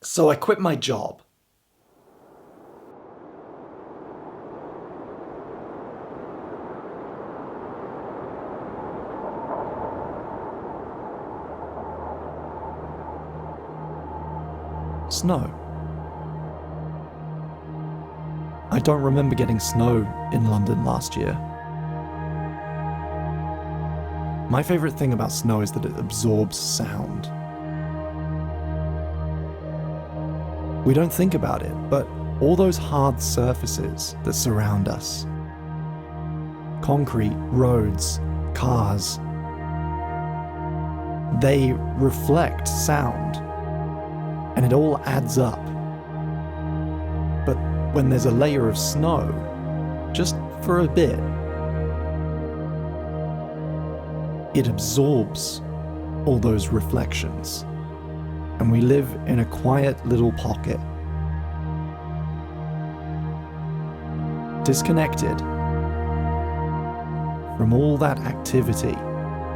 So I quit my job. Snow. I don't remember getting snow in London last year. My favourite thing about snow is that it absorbs sound. We don't think about it, but all those hard surfaces that surround us, concrete, roads, cars, they reflect sound, and it all adds up. But when there's a layer of snow, just for a bit, it absorbs all those reflections, and we live in a quiet little pocket, disconnected from all that activity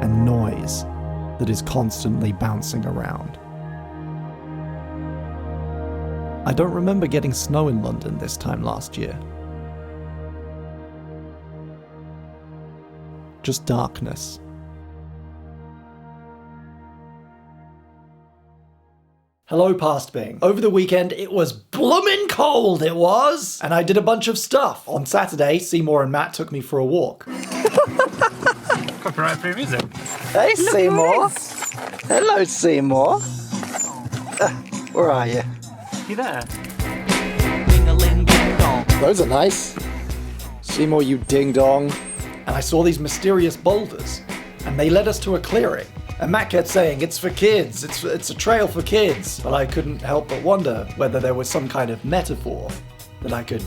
and noise that is constantly bouncing around. I don't remember getting snow in London this time last year. Just darkness. Hello, Past Bing. Over the weekend, it was bloomin' cold, it was! And I did a bunch of stuff. On Saturday, Seymour and Matt took me for a walk. Copyright free music. Hey, Seymour. Hello, Seymour. Where are you? You there? Those are nice. Seymour, you ding-dong. And I saw these mysterious boulders, and they led us to a clearing. And Matt kept saying, it's for kids, it's a trail for kids. But I couldn't help but wonder whether there was some kind of metaphor that I could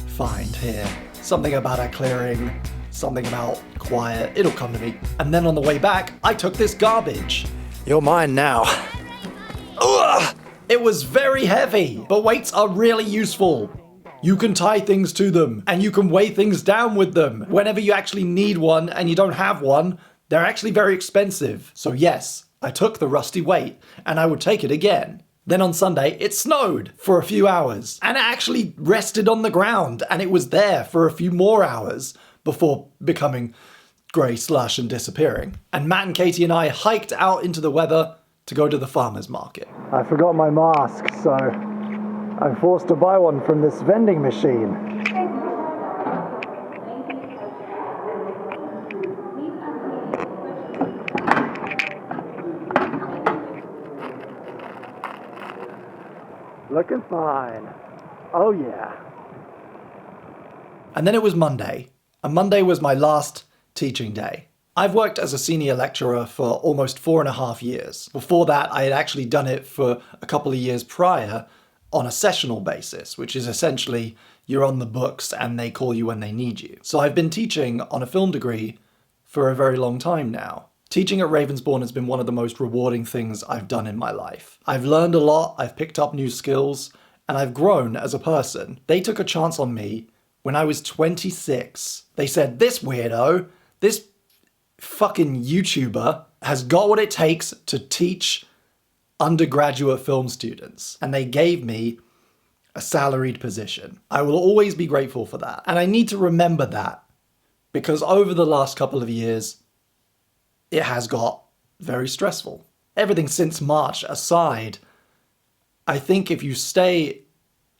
find here. Something about a clearing, something about quiet, it'll come to me. And then on the way back, I took this garbage. You're mine now. Ugh! It was very heavy, but weights are really useful. You can tie things to them, and you can weigh things down with them. Whenever you actually need one and you don't have one, they're actually very expensive. So yes, I took the rusty weight, and I would take it again. Then on Sunday, it snowed for a few hours, and it actually rested on the ground, and it was there for a few more hours before becoming grey slush and disappearing. And Matt and Katy and I hiked out into the weather to go to the farmer's market. I forgot my mask, so I'm forced to buy one from this vending machine. Looking fine. Oh yeah. And then it was Monday, and Monday was my last teaching day. I've worked as a senior lecturer for almost 4.5 years. Before that, I had actually done it for a couple of years prior on a sessional basis, which is essentially you're on the books and they call you when they need you. So I've been teaching on a film degree for a very long time now. Teaching at Ravensbourne has been one of the most rewarding things I've done in my life. I've learned a lot, I've picked up new skills, and I've grown as a person. They took a chance on me when I was 26. They said, this weirdo, this fucking YouTuber has got what it takes to teach undergraduate film students. And they gave me a salaried position. I will always be grateful for that. And I need to remember that because over the last couple of years, it has got very stressful. Everything since March aside, I think if you stay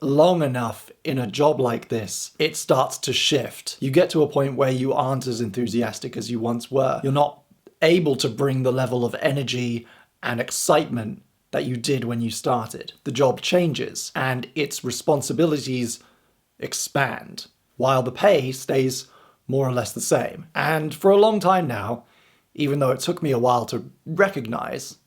long enough in a job like this, it starts to shift. You get to a point where you aren't as enthusiastic as you once were. You're not able to bring the level of energy and excitement that you did when you started. The job changes and its responsibilities expand, while the pay stays more or less the same. And for a long time now, even though it took me a while to recognize,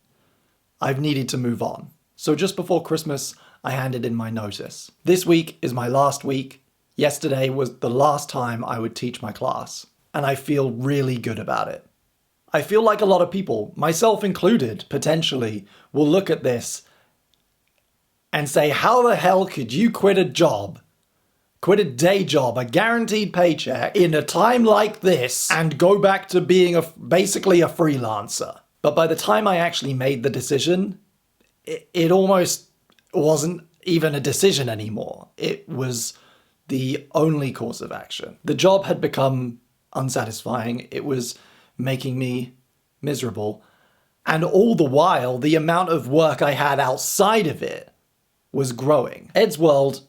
I've needed to move on. So just before Christmas, I handed in my notice. This week is my last week. Yesterday was the last time I would teach my class, and I feel really good about it. I feel like a lot of people, myself included, potentially, will look at this and say, how the hell could you quit a job, quit a day job, a guaranteed paycheck, in a time like this, and go back to being basically a freelancer? But by the time I actually made the decision, it almost wasn't even a decision anymore. It was the only course of action. The job had become unsatisfying. It was making me miserable. And all the while, the amount of work I had outside of it was growing. Ed's World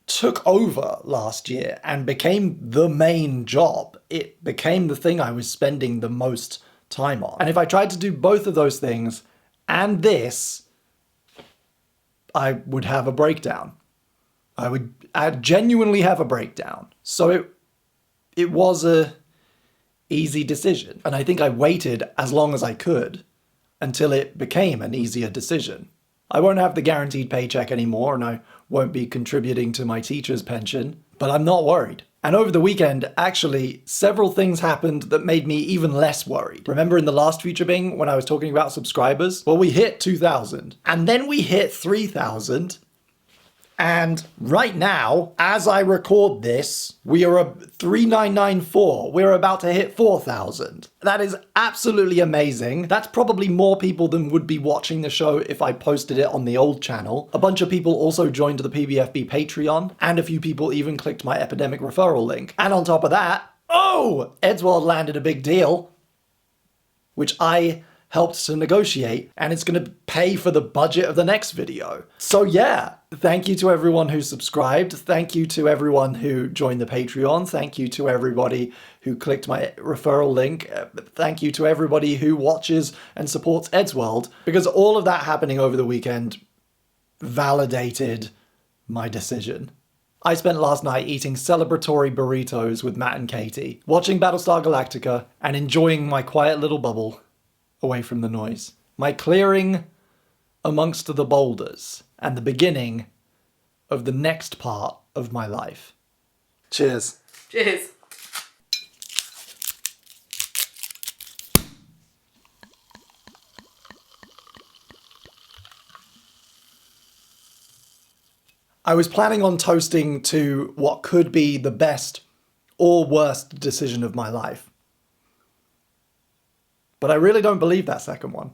took over last year and became the main job. It became the thing I was spending the most time on. And if I tried to do both of those things and this, I would have a breakdown. I'd genuinely have a breakdown. So it was a easy decision. And I think I waited as long as I could until it became an easier decision. I won't have the guaranteed paycheck anymore, and I won't be contributing to my teacher's pension, but I'm not worried. And over the weekend, actually, several things happened that made me even less worried. Remember in the last Future Bing when I was talking about subscribers? Well, we hit 2,000, and then we hit 3,000, and right now, as I record this, we are at 3,994. We're about to hit 4,000. That is absolutely amazing. That's probably more people than would be watching the show if I posted it on the old channel. A bunch of people also joined the PBFB Patreon, and a few people even clicked my Epidemic referral link. And on top of that, Ed's World landed a big deal, which I helped to negotiate, and it's going to pay for the budget of the next video. So yeah, thank you to everyone who subscribed. Thank you to everyone who joined the Patreon. Thank you to everybody who clicked my referral link. Thank you to everybody who watches and supports Ed's World, because all of that happening over the weekend validated my decision. I spent last night eating celebratory burritos with Matt and Katy, watching Battlestar Galactica, and enjoying my quiet little bubble away from the noise. My clearing amongst the boulders and the beginning of the next part of my life. Cheers. Cheers. I was planning on toasting to what could be the best or worst decision of my life. But I really don't believe that second one.